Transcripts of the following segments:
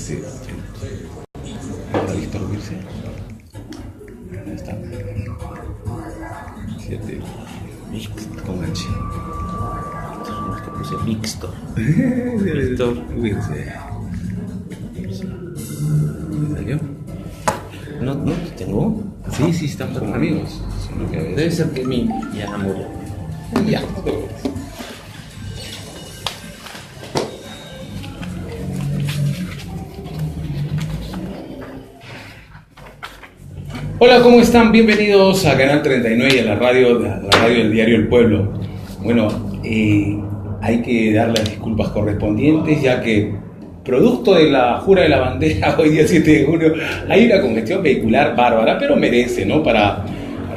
Sí. Ahora Víctor Virse. ¿Dónde está? 7. Víctor con H. Puse Víctor. Víctor Virse. ¿Salió? ¿No te tengo? Sí, estamos como amigos. Sino que Debe ser que mi ya murió. Ya. Hola, ¿cómo están? Bienvenidos a Canal 39 y a la radio del diario El Pueblo. Bueno, hay que dar las disculpas correspondientes, ya que producto de la jura de la bandera hoy día 7 de junio hay una congestión vehicular bárbara, pero merece, ¿no? Para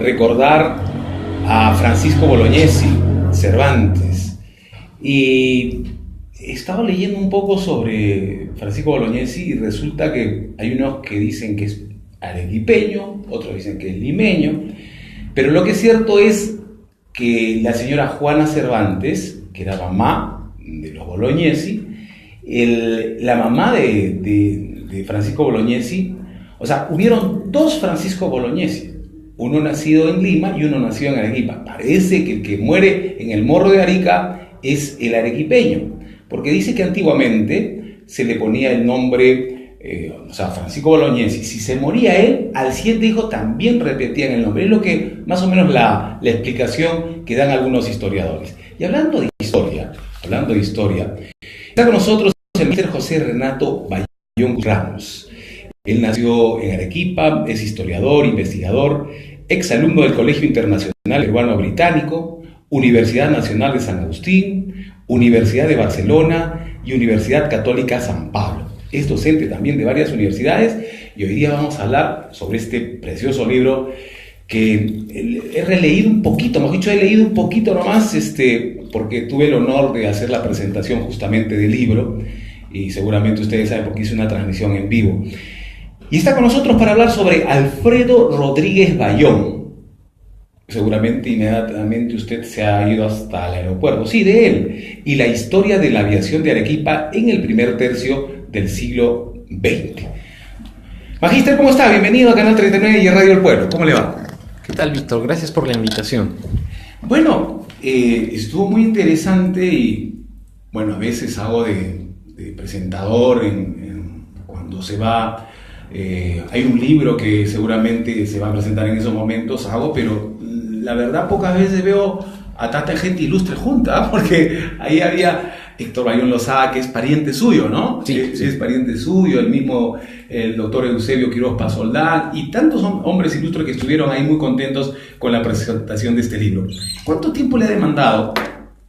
recordar a Francisco Bolognesi Cervantes. Y he estado leyendo un poco sobre Francisco Bolognesi y resulta que hay unos que dicen que es arequipeño, otros dicen que es limeño, pero lo que es cierto es que la señora Juana Cervantes, que era mamá de los Bolognesi, la mamá de Francisco Bolognesi, o sea, hubieron dos Francisco Bolognesi, uno nacido en Lima y uno nacido en Arequipa. Parece que el que muere en el Morro de Arica es el arequipeño, porque dice que antiguamente se le ponía el nombre, o sea, Francisco Bolognesi. Si se moría él, al siguiente hijo también repetían el nombre. Es lo que, más o menos, la explicación que dan algunos historiadores. Y hablando de historia, está con nosotros el Mr. José Renato Bayón Ramos. Él nació en Arequipa, es historiador, investigador, exalumno del Colegio Internacional Peruano Británico, Universidad Nacional de San Agustín, Universidad de Barcelona y Universidad Católica San Pablo. Es docente también de varias universidades y hoy día vamos a hablar sobre este precioso libro que he releído un poquito, mejor dicho, he leído un poquito nomás, porque tuve el honor de hacer la presentación justamente del libro y seguramente ustedes saben porque hice una transmisión en vivo. Y está con nosotros para hablar sobre Alfredo Rodríguez Bayón. Seguramente inmediatamente usted se ha ido hasta el aeropuerto, sí, de él, y la historia de la aviación de Arequipa en el primer tercio del siglo XX. Magíster, ¿cómo está? Bienvenido a Canal 39 y a Radio El Pueblo. ¿Cómo le va? ¿Qué tal, Víctor? Gracias por la invitación. Bueno, estuvo muy interesante y, bueno, a veces hago de presentador cuando se va. Hay un libro que seguramente se va a presentar en esos momentos, pero la verdad pocas veces veo a tanta gente ilustre junta, porque ahí había Héctor Bayón Lozada, que es pariente suyo, ¿no? Sí. Es pariente suyo, el doctor Eusebio Quiroz Pasoldán, y tantos hombres ilustres que estuvieron ahí muy contentos con la presentación de este libro. ¿Cuánto tiempo le ha demandado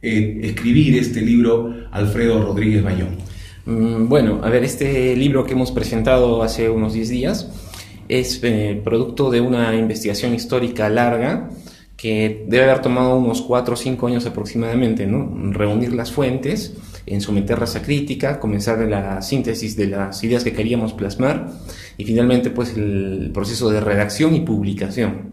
escribir este libro, Alfredo Rodríguez Bayón? Bueno, a ver, este libro que hemos presentado hace unos 10 días es producto de una investigación histórica larga que debe haber tomado unos 4 o 5 años aproximadamente, ¿no? Reunir las fuentes, en someterlas a crítica, comenzar la síntesis de las ideas que queríamos plasmar y finalmente pues el proceso de redacción y publicación.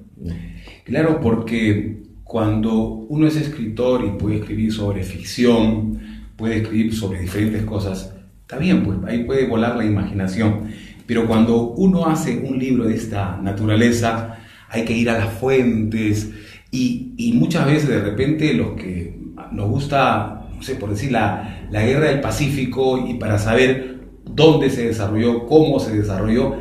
Claro, porque cuando uno es escritor y puede escribir sobre ficción, puede escribir sobre diferentes cosas, está bien, pues ahí puede volar la imaginación, pero cuando uno hace un libro de esta naturaleza hay que ir a las fuentes y muchas veces de repente los que nos gusta, no sé, por decir la guerra del Pacífico y para saber dónde se desarrolló, cómo se desarrolló,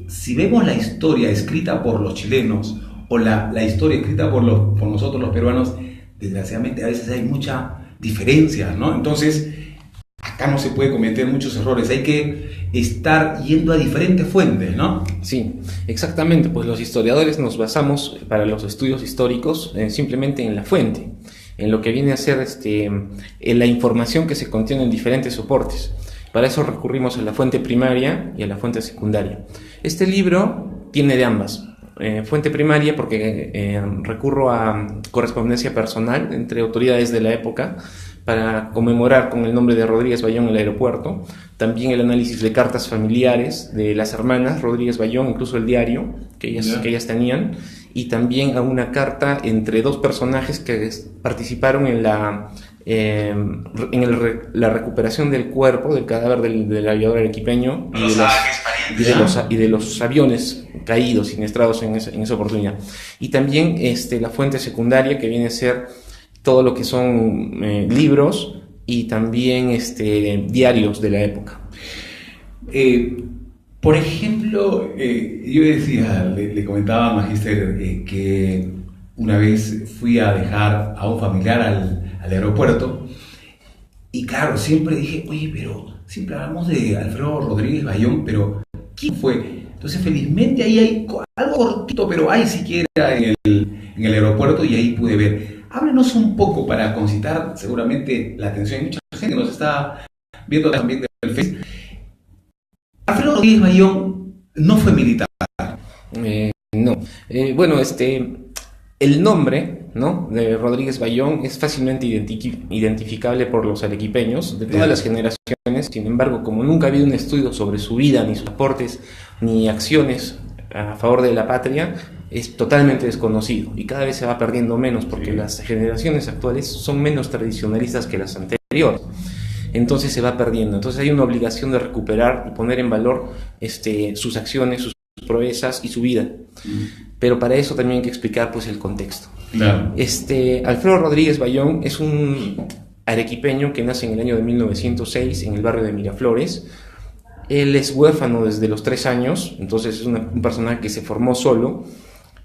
si vemos la historia escrita por los chilenos o la historia escrita por nosotros los peruanos, desgraciadamente a veces hay mucha diferencia, ¿no? Entonces acá no se puede cometer muchos errores, hay que estar yendo a diferentes fuentes, ¿no? Sí, exactamente, pues los historiadores nos basamos para los estudios históricos simplemente en la fuente, en lo que viene a ser en la información que se contiene en diferentes soportes. Para eso recurrimos a la fuente primaria y a la fuente secundaria. Este libro tiene de ambas. Fuente primaria porque recurro a correspondencia personal entre autoridades de la época para conmemorar con el nombre de Rodríguez Bayón el aeropuerto, también el análisis de cartas familiares de las hermanas Rodríguez Bayón, incluso el diario que ellas tenían, y también a una carta entre dos personajes que participaron en la recuperación del cuerpo, del cadáver del aviador arequipeño y de los aviones caídos, siniestrados en esa oportunidad. Y también la fuente secundaria, que viene a ser todo lo que son libros y también diarios de la época. Por ejemplo, yo le comentaba a Magíster que una vez fui a dejar a un familiar al aeropuerto y claro, siempre dije, oye, pero siempre hablamos de Alfredo Rodríguez Bayón, pero ¿quién fue? Entonces felizmente ahí hay algo cortito, pero hay siquiera en el aeropuerto y ahí pude ver. Háblenos un poco para concitar seguramente la atención de mucha gente que nos está viendo también del Facebook. Alfredo Rodríguez Bayón no fue militar. No. Bueno, el nombre, ¿no?, de Rodríguez Bayón es fácilmente identificable por los arequipeños de todas las generaciones. Sin embargo, como nunca ha habido un estudio sobre su vida, ni sus aportes, ni acciones a favor de la patria, es totalmente desconocido y cada vez se va perdiendo menos porque las generaciones actuales son menos tradicionalistas que las anteriores. Entonces se va perdiendo. Entonces hay una obligación de recuperar y poner en valor sus acciones, sus proezas y su vida. Pero para eso también hay que explicar pues el contexto. Claro. Alfredo Rodríguez Bayón es un arequipeño que nace en el año de 1906 en el barrio de Miraflores. Él es huérfano desde los 3 años, entonces es un personaje que se formó solo.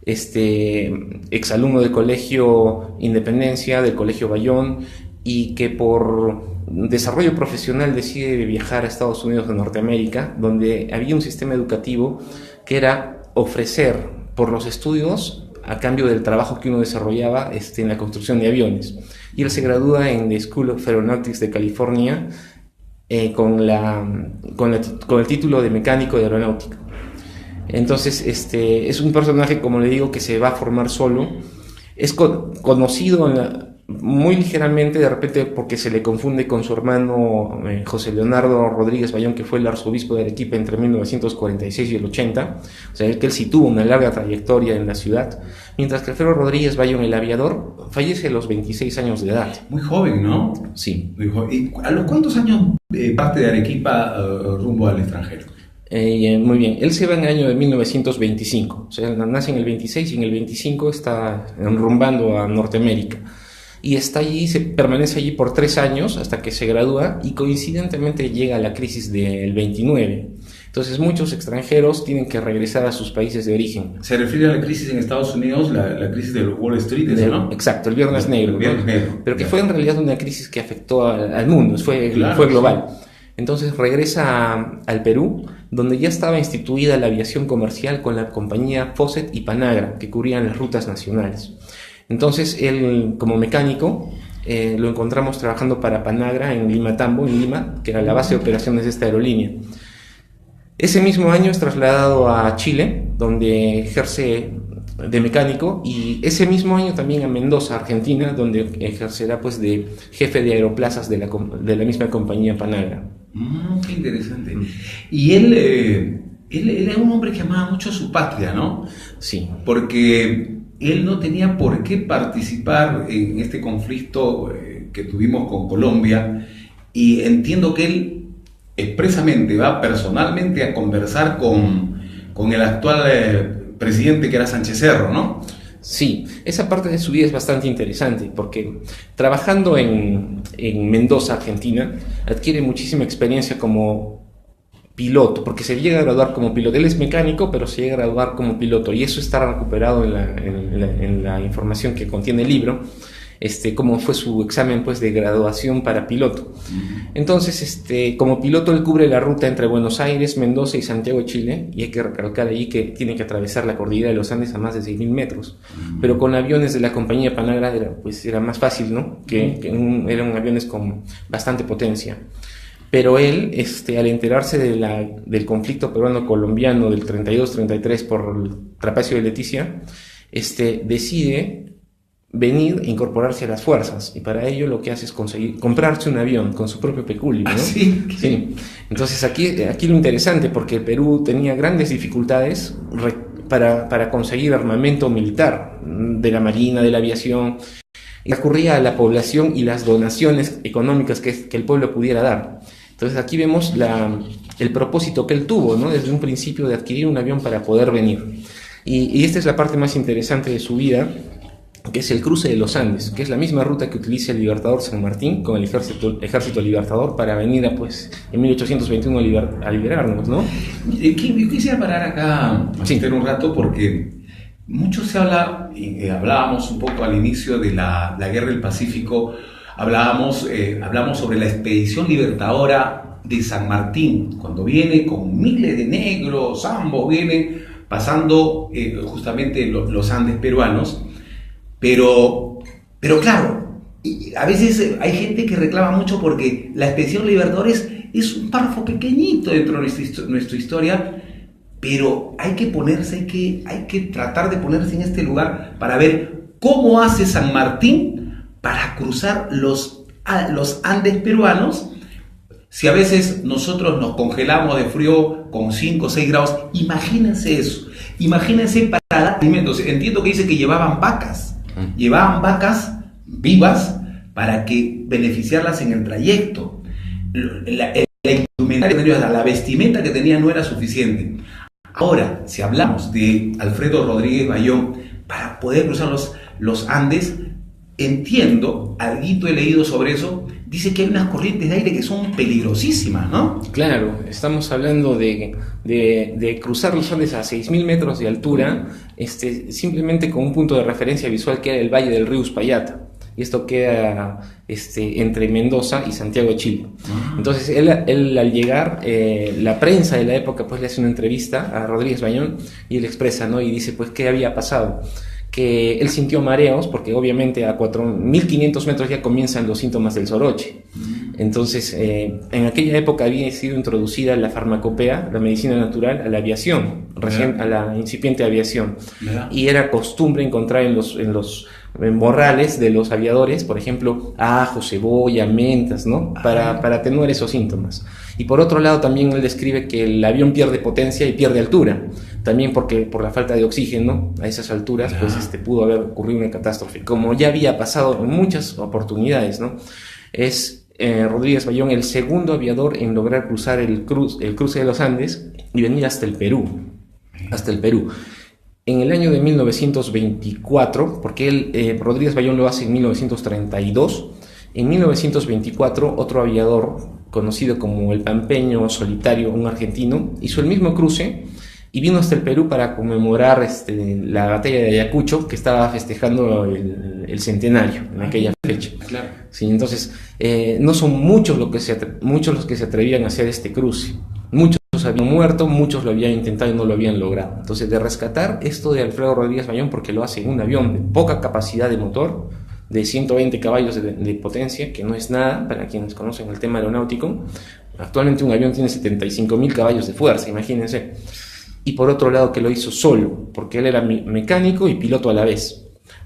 Exalumno del Colegio Independencia, del Colegio Bayón, y que por desarrollo profesional decide viajar a Estados Unidos de Norteamérica, donde había un sistema educativo que era ofrecer por los estudios a cambio del trabajo que uno desarrollaba en la construcción de aviones. Y él se gradúa en la School of Aeronautics de California con el título de mecánico de aeronáutica. Entonces es un personaje, como le digo, que se va a formar solo. Es conocido muy ligeramente, de repente, porque se le confunde con su hermano José Leonardo Rodríguez Bayón, que fue el arzobispo de Arequipa entre 1946 y el 80, o sea, que él sí tuvo una larga trayectoria en la ciudad, mientras que Alfredo Rodríguez Bayón, el aviador, fallece a los 26 años de edad. Muy joven, ¿no? Sí. Muy joven. ¿Y a los cuántos años parte de Arequipa rumbo al extranjero? Muy bien, él se va en el año de 1925, o sea, nace en el 26 y en el 25 está rumbando a Norteamérica. Y está allí, permanece allí por 3 años hasta que se gradúa y coincidentemente llega la crisis del 29. Entonces muchos extranjeros tienen que regresar a sus países de origen. Se refiere a la crisis en Estados Unidos, la crisis de Wall Street, ¿no? Exacto, el Viernes Negro. Viernes Negro. Pero que fue en realidad una crisis que afectó al mundo, fue global. Sí. Entonces regresa al Perú, donde ya estaba instituida la aviación comercial con la compañía Fawcett y Panagra, que cubrían las rutas nacionales. Entonces él, como mecánico, lo encontramos trabajando para Panagra en Lima Tambo, en Lima, que era la base de operaciones de esta aerolínea. Ese mismo año es trasladado a Chile, donde ejerce de mecánico, y ese mismo año también a Mendoza, Argentina, donde ejercerá pues de jefe de aeroplazas de la misma compañía Panagra. Qué interesante. Y él era un hombre que amaba mucho a su patria, ¿no? Sí. Porque él no tenía por qué participar en este conflicto que tuvimos con Colombia, y entiendo que él expresamente va personalmente a conversar con el actual presidente, que era Sánchez Cerro, ¿no? Sí, esa parte de su vida es bastante interesante porque trabajando en Mendoza, Argentina, adquiere muchísima experiencia como piloto, porque se llega a graduar como piloto. Él es mecánico, pero se llega a graduar como piloto, y eso está recuperado en la información que contiene el libro, cómo fue su examen pues de graduación para piloto. Entonces, como piloto él cubre la ruta entre Buenos Aires, Mendoza y Santiago de Chile, y hay que recalcar allí que tiene que atravesar la cordillera de los Andes a más de 6.000 metros, pero con aviones de la compañía Panagra era más fácil, ¿no? Eran aviones con bastante potencia. Pero él, al enterarse del conflicto peruano-colombiano del 32-33 por el trapecio de Leticia, decide venir e incorporarse a las fuerzas, y para ello lo que hace es comprarse un avión con su propio peculio, ¿no? ¿Ah, sí? Sí. Entonces aquí lo interesante, porque el Perú tenía grandes dificultades para conseguir armamento militar de la marina, de la aviación. y recurría a la población y las donaciones económicas que el pueblo pudiera dar. Entonces aquí vemos el propósito que él tuvo, ¿no? Desde un principio de adquirir un avión para poder venir. Y esta es la parte más interesante de su vida, que es el cruce de los Andes, que es la misma ruta que utiliza el Libertador San Martín con el ejército libertador para venir en 1821 a liberarnos, ¿no? Yo quisiera parar acá, Sí. un rato, porque mucho se habla, hablábamos un poco al inicio de la Guerra del Pacífico, hablamos sobre la expedición libertadora de San Martín, cuando viene con miles de negros, ambos vienen pasando justamente los Andes peruanos, pero claro, a veces hay gente que reclama mucho porque la expedición Libertadores es un párrafo pequeñito dentro de nuestra historia, pero hay que tratar de ponerse en este lugar para ver cómo hace San Martín para cruzar los Andes peruanos. Si a veces nosotros nos congelamos de frío con 5 o 6 grados, imagínense eso. Imagínense para dar alimentos. Entiendo que dice que llevaban vacas vivas para que beneficiarlas en el trayecto. La indumentaria, la vestimenta que tenía no era suficiente. Ahora, si hablamos de Alfredo Rodríguez Bayón, para poder cruzar los Andes, entiendo, alguito he leído sobre eso, dice que hay unas corrientes de aire que son peligrosísimas, ¿no? Claro, estamos hablando de cruzar los Andes a 6.000 metros de altura, simplemente con un punto de referencia visual que era el Valle del Río Uspallata. Y esto queda entre Mendoza y Santiago de Chile. Entonces él al llegar, la prensa de la época pues le hace una entrevista a Rodríguez Bayón y él expresa, ¿no? Y dice pues qué había pasado, que él sintió mareos porque obviamente a 4.500 metros ya comienzan los síntomas del soroche. Entonces en aquella época había sido introducida la farmacopea, la medicina natural, a la aviación, a la incipiente aviación. Y era costumbre encontrar en los morrales de los aviadores, por ejemplo, ajo, cebolla, mentas, ¿no? Para atenuar esos síntomas. Y por otro lado también él describe que el avión pierde potencia y pierde altura, también porque por la falta de oxígeno a esas alturas pues pudo haber ocurrido una catástrofe, como ya había pasado en muchas oportunidades, ¿no? Es Rodríguez Bayón el segundo aviador en lograr cruzar el cruce de los Andes y venir hasta el Perú. En el año de 1924, porque Rodríguez Bayón lo hace en 1932, en 1924 otro aviador conocido como el Pampeño Solitario, un argentino, hizo el mismo cruce y vino hasta el Perú para conmemorar la batalla de Ayacucho, que estaba festejando el centenario en aquella fecha. Claro. Sí, entonces, no son muchos los que se atrevían a hacer este cruce. Muchos habían muerto, muchos lo habían intentado y no lo habían logrado. Entonces, de rescatar esto de Alfredo Rodríguez Bayón, porque lo hace en un avión de poca capacidad de motor, de 120 caballos de potencia, que no es nada para quienes conocen el tema aeronáutico. Actualmente un avión tiene 75.000 caballos de fuerza, imagínense. Y por otro lado que lo hizo solo, porque él era mecánico y piloto a la vez.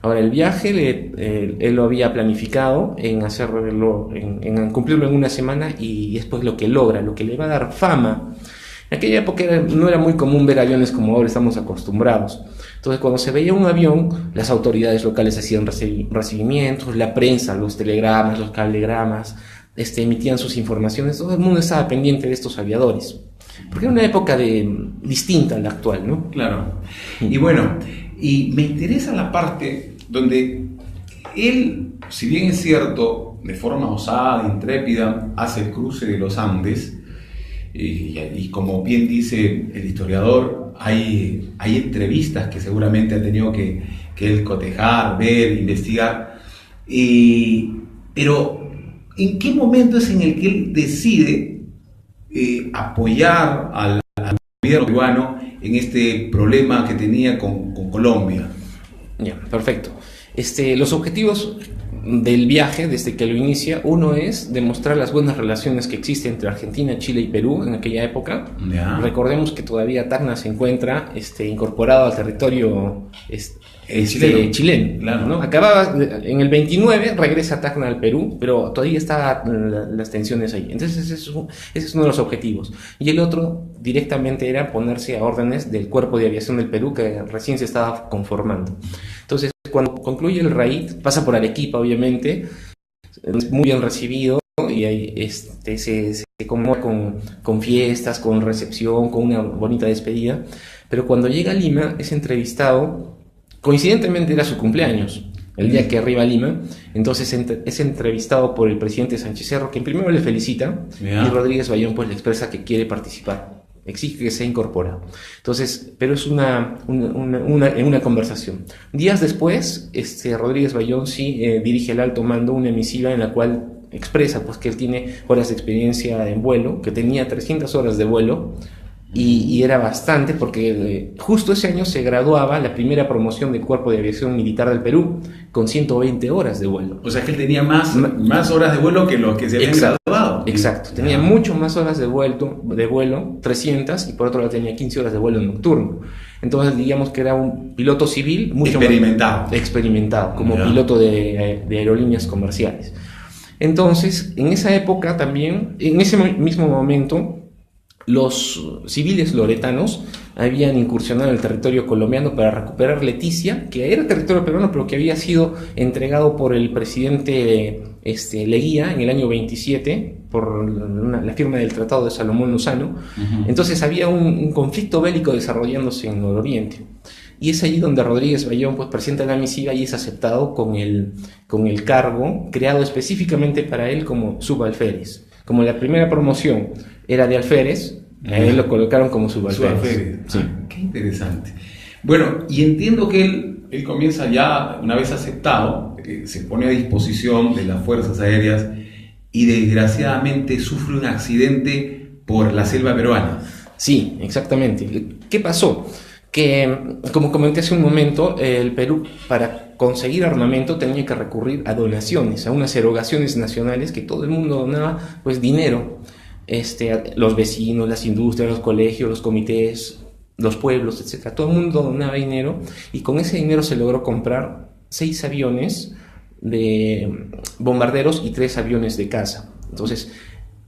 Ahora el viaje él lo había planificado en hacerlo, en cumplirlo en una semana, y después lo que logra, lo que le va a dar fama. En aquella época no era muy común ver aviones como ahora estamos acostumbrados. Entonces cuando se veía un avión, las autoridades locales hacían recibimientos, la prensa, los telegramas, los cablegramas, emitían sus informaciones, todo el mundo estaba pendiente de estos aviadores. Porque era una época distinta a la actual, ¿no? Claro. Y bueno, y me interesa la parte donde él, si bien es cierto, de forma osada, intrépida, hace el cruce de los Andes, y como bien dice el historiador, hay entrevistas que seguramente ha tenido que él cotejar, ver, investigar, pero ¿en qué momento es en el que él decide apoyar al gobierno peruano en este problema que tenía con Colombia? Ya, perfecto. Los objetivos del viaje, desde que lo inicia, uno es demostrar las buenas relaciones que existen entre Argentina, Chile y Perú en aquella época. Ya. Recordemos que todavía Tacna se encuentra incorporado al territorio chileno, claro, ¿no? Acababa en el 29, regresa Tacna al Perú, pero todavía estaban las tensiones ahí. Entonces ese es uno de los objetivos. Y el otro directamente era ponerse a órdenes del Cuerpo de Aviación del Perú, que recién se estaba conformando. Entonces cuando concluye el raid, pasa por Arequipa, obviamente, es muy bien recibido y ahí se conmemora con fiestas, con recepción, con una bonita despedida. Pero cuando llega a Lima es entrevistado, coincidentemente era su cumpleaños, el día que arriba a Lima, entonces es entrevistado por el presidente Sánchez Cerro, quien primero le felicita, y Rodríguez Bayón pues le expresa que quiere participar, exige que sea incorporado. Entonces, pero es en una conversación. Días después, Rodríguez Bayón sí dirige al alto mando una misiva en la cual expresa pues que él tiene horas de experiencia en vuelo, que tenía 300 horas de vuelo, y era bastante porque justo ese año se graduaba la primera promoción del Cuerpo de Aviación Militar del Perú con 120 horas de vuelo. O sea que él tenía más horas de vuelo que los que se habían graduado. Exacto, tenía mucho más horas de vuelo, 300, y por otro lado tenía 15 horas de vuelo nocturno. Entonces digamos que era un piloto civil mucho experimentado como piloto de aerolíneas comerciales. Entonces, en esa época también, en ese mismo momento, los civiles loretanos habían incursionado en el territorio colombiano para recuperar Leticia, que era territorio peruano, pero que había sido entregado por el presidente Leguía en el año 27 por la firma del Tratado de Salomón Lozano. Entonces había un conflicto bélico desarrollándose en el oriente. Y es allí donde Rodríguez Bayón pues presenta la misiva y es aceptado con el cargo creado específicamente para él como subalférez. Como la primera promoción era de alférez, a él lo colocaron como subalférez. Sí. Qué interesante. Bueno, y entiendo que él comienza ya, una vez aceptado, se pone a disposición de las Fuerzas Aéreas y desgraciadamente sufre un accidente por la selva peruana. Sí, exactamente. ¿Qué pasó? Que, como comenté hace un momento, el Perú para conseguir armamento tenía que recurrir a donaciones, a unas erogaciones nacionales que todo el mundo donaba, pues dinero, los vecinos, las industrias, los colegios, los comités, los pueblos, etcétera. Todo el mundo donaba dinero y con ese dinero se logró comprar 6 aviones de bombarderos y 3 aviones de caza. Entonces,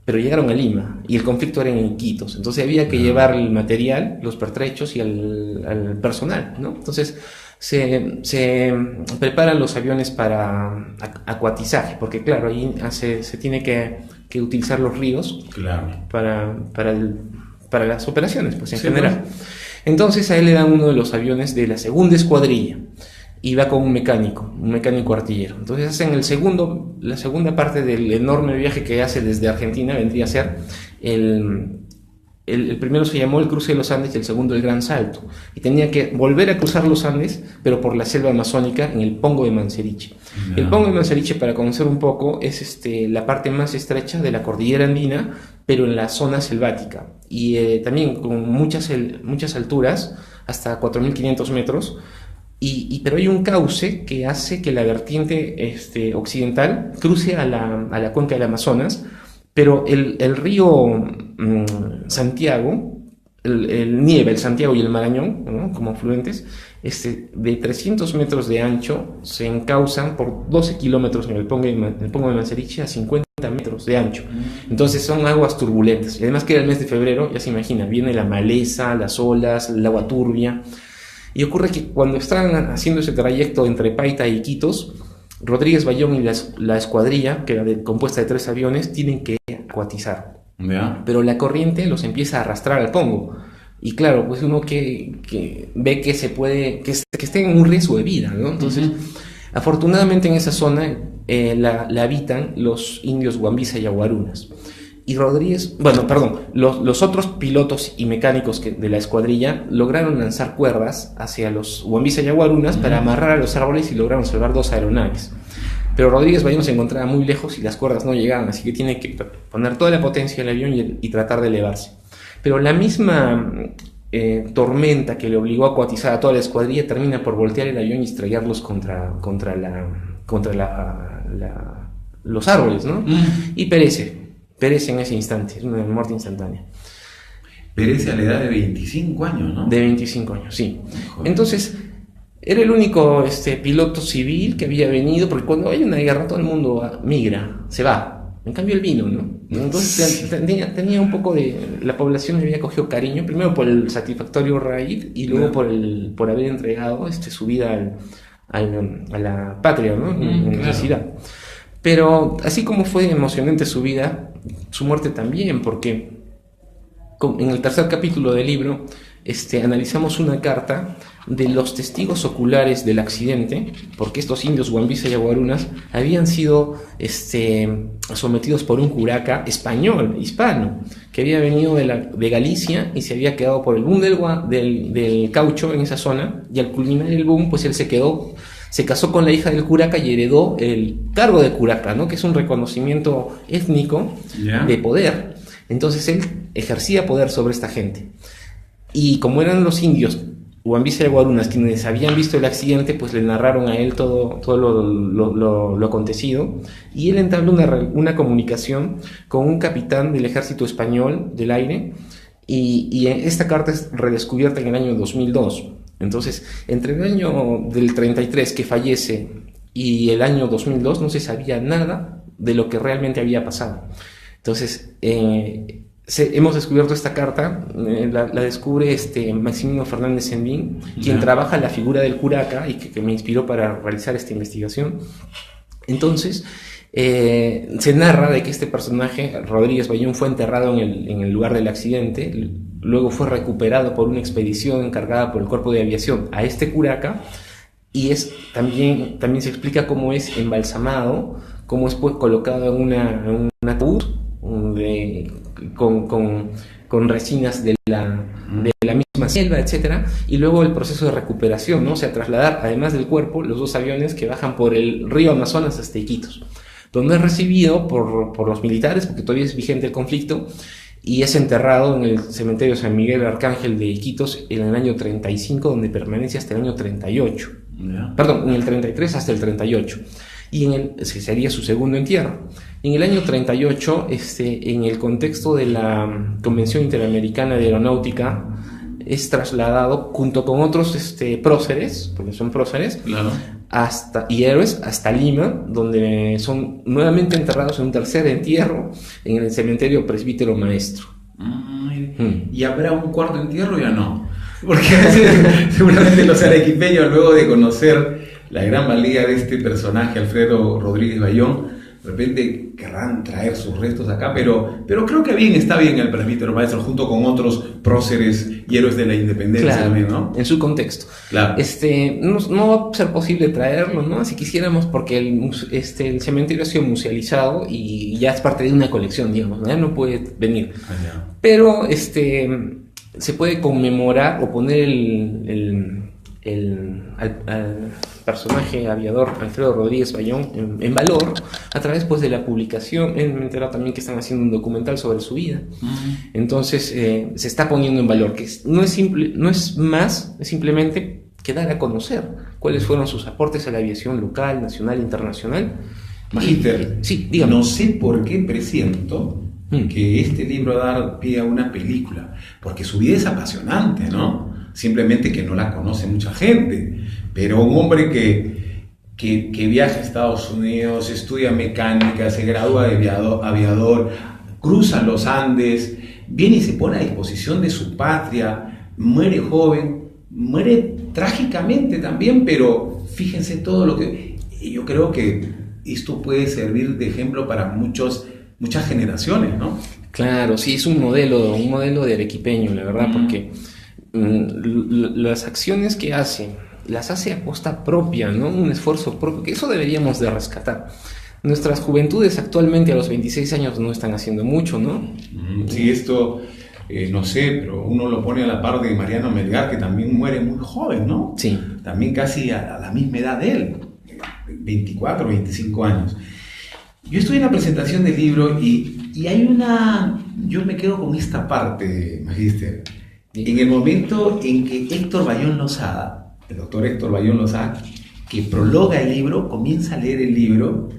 pero llegaron a Lima y el conflicto era en Iquitos, entonces había que llevar el material, los pertrechos y al personal, ¿no? Entonces se preparan los aviones para acuatizaje, porque claro, ahí se tiene que utilizar los ríos para las operaciones, pues en general. Entonces a él le dan uno de los aviones de la segunda escuadrilla y va con un mecánico artillero. Entonces hacen la segunda parte del enorme viaje que hace desde Argentina, vendría a ser el primero se llamó el cruce de los Andes y el segundo el Gran Salto, y tenía que volver a cruzar los Andes, pero por la selva amazónica en el Pongo de Manseriche. El Pongo de Manseriche, para conocer un poco, es la parte más estrecha de la cordillera andina, pero en la zona selvática, y también con muchas alturas, hasta 4.500 metros, pero hay un cauce que hace que la vertiente occidental cruce a la cuenca del Amazonas, pero el río Santiago, el Nieve, el Santiago y el Marañón, ¿no?, como afluentes, de 300 metros de ancho, se encausan por 12 kilómetros en el Pongo de Manseriche a 50 metros de ancho. Entonces son aguas turbulentas. Y además que era el mes de febrero, ya se imagina, viene la maleza, las olas, el agua turbia. Y ocurre que cuando están haciendo ese trayecto entre Paita y Iquitos, Rodríguez Bayón y la escuadrilla, que era compuesta de 3 aviones, tienen que acuatizar. Pero la corriente los empieza a arrastrar al Pongo. Y claro, pues uno que ve que se puede, que esté en un riesgo de vida, ¿no? Entonces, afortunadamente en esa zona la habitan los indios Guambisa y Yaguarunas. Y los otros pilotos y mecánicos de la escuadrilla lograron lanzar cuerdas hacia los Guambisa y Yaguarunas para amarrar a los árboles y lograron salvar 2 aeronaves. Pero Rodríguez Bayón se encontraba muy lejos y las cuerdas no llegaban, así que tiene que poner toda la potencia del avión y tratar de elevarse. Pero la misma tormenta que le obligó a acuatizar a toda la escuadrilla termina por voltear el avión y estrellarlos contra los árboles, ¿no? Y perece en ese instante, es una muerte instantánea. Perece a la edad de 25 años, ¿no? De 25 años, sí. Entonces, era el único piloto civil que había venido, porque cuando hay una guerra todo el mundo migra, se va. En cambio él vino, ¿no? Entonces tenía un poco la población le había cogido cariño, primero por el satisfactorio raid y luego por haber entregado su vida a la patria, ¿no? En claro. necesidad. Pero así como fue emocionante su vida, su muerte también, porque en el tercer capítulo del libro analizamos una carta de los testigos oculares del accidente, porque estos indios Huambisa y Yaguarunas habían sido sometidos por un curaca español, hispano, que había venido de Galicia y se había quedado por el boom del caucho en esa zona, y al culminar el boom, pues él se casó con la hija del curaca y heredó el cargo de curaca, ¿no? Que es un reconocimiento étnico de poder. Entonces él ejercía poder sobre esta gente. Y como eran los indios Huambisa y Yaguarunas quienes habían visto el accidente, pues le narraron a él todo lo acontecido, y él entabló una comunicación con un capitán del ejército español del aire, y esta carta es redescubierta en el año 2002. Entonces, entre el año del 33 que fallece y el año 2002 no se sabía nada de lo que realmente había pasado. Entonces, hemos descubierto esta carta, la descubre Maximino Fernández Sendín, quien trabaja la figura del curaca y que me inspiró para realizar esta investigación. Entonces, se narra de que este personaje, Rodríguez Bayón, fue enterrado en el lugar del accidente, luego fue recuperado por una expedición encargada por el Cuerpo de Aviación a este curaca, y también se explica cómo es embalsamado, cómo es pues colocado en un ataúd con resinas de la misma selva, etcétera, y luego el proceso de recuperación, ¿no? O sea, trasladar, además del cuerpo, los dos aviones que bajan por el río Amazonas hasta Iquitos, donde es recibido por los militares, porque todavía es vigente el conflicto, y es enterrado en el cementerio San Miguel Arcángel de Iquitos en el año 35, donde permanece hasta el año 38. Perdón, en el 33 hasta el 38. Y sería su segundo entierro. En el año 38, en el contexto de la Convención Interamericana de Aeronáutica, es trasladado junto con otros próceres, porque son próceres, claro, y héroes, hasta Lima, donde son nuevamente enterrados en un tercer entierro en el cementerio Presbítero Maestro. ¿Y habrá un cuarto entierro o ya no? Porque seguramente los arequipeños, luego de conocer la gran valía de este personaje, Alfredo Rodríguez Bayón, de repente querrán traer sus restos acá, pero creo que está bien el presbítero maestro, junto con otros próceres y héroes de la independencia, claro, también, ¿no? En su contexto. Claro. No va a ser posible traerlo, ¿no? Si quisiéramos, porque el cementerio ha sido musealizado y ya es parte de una colección, digamos, ¿no? Ya no puede venir. Pero se puede conmemorar o poner al personaje aviador Alfredo Rodríguez Bayón en valor a través pues de la publicación. Me he enterado también que están haciendo un documental sobre su vida. Entonces se está poniendo en valor, que no es más, es simplemente que dar a conocer cuáles fueron sus aportes a la aviación local, nacional, internacional. Magíster, sí, dígame. No sé por qué presiento que este libro da pie a una película, porque su vida es apasionante, ¿no? Simplemente que no la conoce mucha gente, pero un hombre que viaja a Estados Unidos, estudia mecánica, se gradúa de aviador, cruza los Andes, viene y se pone a disposición de su patria, muere joven, muere trágicamente también, pero fíjense todo lo que... Yo creo que esto puede servir de ejemplo para muchas generaciones, ¿no? Claro, sí, es un modelo de arequipeño, la verdad, porque las acciones que las hace a costa propia, ¿no? Un esfuerzo propio, que eso deberíamos de rescatar. Nuestras juventudes actualmente a los 26 años no están haciendo mucho, ¿no? Sí, esto, no sé, pero uno lo pone a la par de Mariano Melgar, que también muere muy joven, ¿no? Sí. También casi a la misma edad de él, 24, 25 años. Yo estoy en la presentación del libro y hay yo me quedo con esta parte, Magíster. En el momento en que Héctor Bayón Lozada, el doctor Héctor Bayón Lozada, que prologa el libro, comienza a leer el libro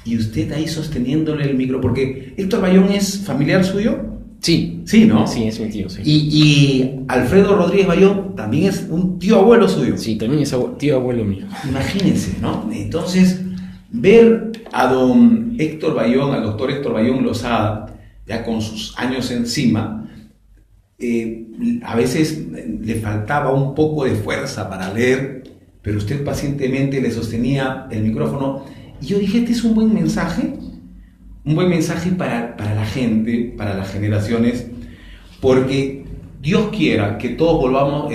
y usted ahí sosteniéndole el micro, porque Héctor Bayón es familiar suyo. Sí. Sí, ¿no? Sí, es mi tío, sí. Y Alfredo Rodríguez Bayón también es un tío abuelo suyo. Sí, también es tío abuelo mío. Imagínense, ¿no? Entonces, ver a don Héctor Bayón, al doctor Héctor Bayón Lozada, ya con sus años encima, a veces le faltaba un poco de fuerza para leer, pero usted pacientemente le sostenía el micrófono. Y yo dije, este es un buen mensaje para la gente, para las generaciones, porque Dios quiera que todos volvamos,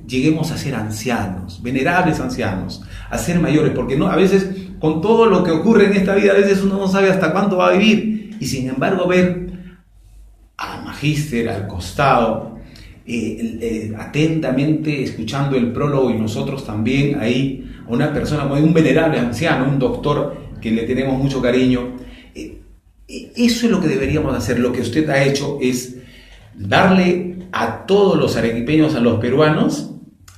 lleguemos a ser ancianos, venerables ancianos, a ser mayores, porque no, a veces con todo lo que ocurre en esta vida, a veces uno no sabe hasta cuánto va a vivir, y sin embargo ver al magíster al costado, atentamente escuchando el prólogo, y nosotros también ahí, a una persona, un venerable anciano, un doctor que le tenemos mucho cariño. Eso es lo que deberíamos hacer. Lo que usted ha hecho es darle a todos los arequipeños, a los peruanos,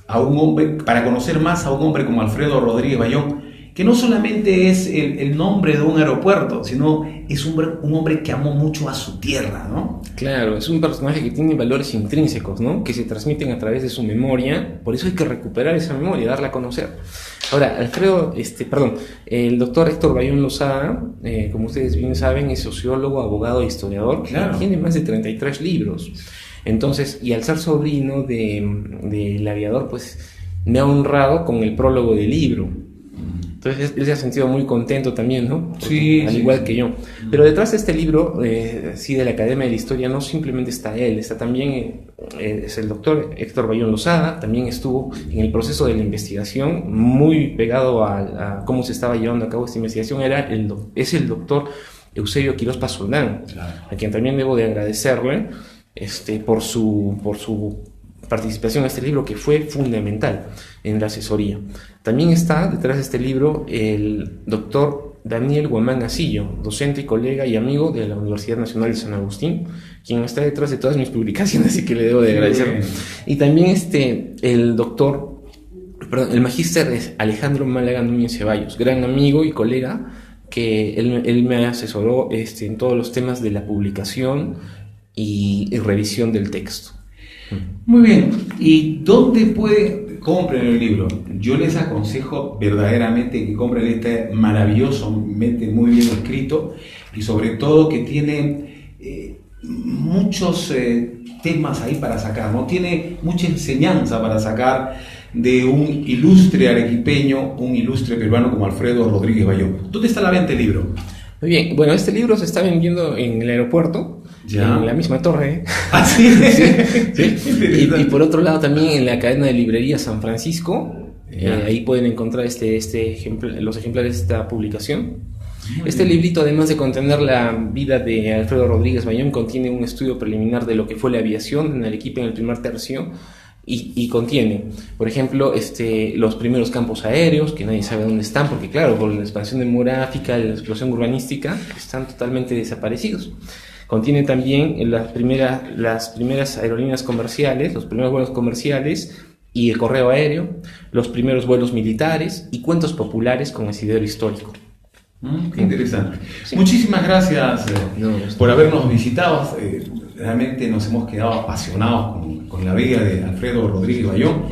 a un hombre, para conocer más a un hombre como Alfredo Rodríguez Bayón, que no solamente es el nombre de un aeropuerto, sino es un hombre que amó mucho a su tierra, ¿no? Claro, es un personaje que tiene valores intrínsecos, ¿no? Que se transmiten a través de su memoria, por eso hay que recuperar esa memoria y darla a conocer. Ahora, el doctor Héctor Bayón Lozada, como ustedes bien saben, es sociólogo, abogado e historiador, claro. Tiene más de 33 libros. Entonces, y al ser sobrino del aviador, pues me ha honrado con el prólogo del libro. Entonces él se ha sentido muy contento también, ¿no? Sí, al igual que yo. Pero detrás de este libro, de la Academia de la Historia, no simplemente está él, está también es el doctor Héctor Bayón Lozada, también estuvo en el proceso de la investigación, muy pegado a cómo se estaba llevando a cabo esta investigación, es el doctor Eusebio Quirós Pasoldán, claro, a quien también debo de agradecerle por su participación en este libro, que fue fundamental en la asesoría. También está detrás de este libro el doctor Daniel Guamán Asillo, docente, colega y amigo de la Universidad Nacional de San Agustín, quien está detrás de todas mis publicaciones, así que le debo de agradecer. Y también el magíster Alejandro Málaga Núñez Ceballos, gran amigo y colega, que él me asesoró en todos los temas de la publicación y revisión del texto. Muy bien, ¿y dónde compren el libro? Yo les aconsejo verdaderamente que compren este maravillosamente muy bien escrito, y sobre todo que tiene muchos temas ahí para sacar, ¿no? Tiene mucha enseñanza para sacar de un ilustre arequipeño, un ilustre peruano como Alfredo Rodríguez Bayón. ¿Dónde está la venta del libro? Muy bien, bueno, este libro se está vendiendo en el aeropuerto, ¿ya? En la misma torre. ¿Ah, sí? Sí. Y por otro lado también en la cadena de librería San Francisco, ahí pueden encontrar los ejemplares de esta publicación. Este librito, además de contener la vida de Alfredo Rodríguez Bayón, contiene un estudio preliminar de lo que fue la aviación en Arequipa en el primer tercio, y contiene, por ejemplo, los primeros campos aéreos, que nadie sabe dónde están, porque claro, por la expansión demográfica, la explosión urbanística, están totalmente desaparecidos. Contiene también las primeras aerolíneas comerciales, los primeros vuelos comerciales y el correo aéreo, los primeros vuelos militares y cuentos populares con asidero histórico. Qué interesante. Sí. Muchísimas gracias por habernos visitado. Realmente nos hemos quedado apasionados con la vida de Alfredo Rodríguez Bayón.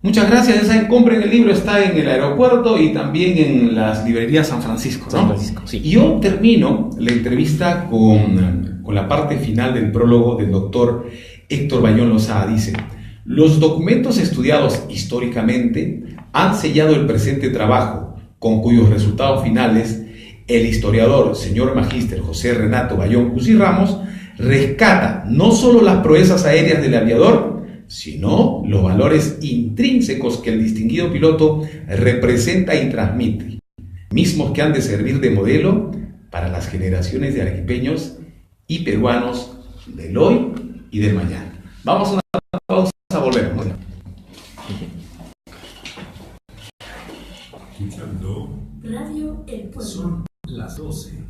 Muchas gracias. Ya saben, compren el libro, está en el aeropuerto y también en las librerías San Francisco, ¿no? San Francisco, sí. Y yo termino la entrevista con la parte final del prólogo del doctor Héctor Bayón Lozada. Dice: los documentos estudiados históricamente han sellado el presente trabajo, con cuyos resultados finales el historiador señor magíster José Renato Bayón Cusí Ramos rescata no solo las proezas aéreas del aviador, sino los valores intrínsecos que el distinguido piloto representa y transmite, mismos que han de servir de modelo para las generaciones de arequipeños y peruanos del hoy y del mañana. Vamos a una pausa, volvemos. Radio El Pueblo. Son las 12.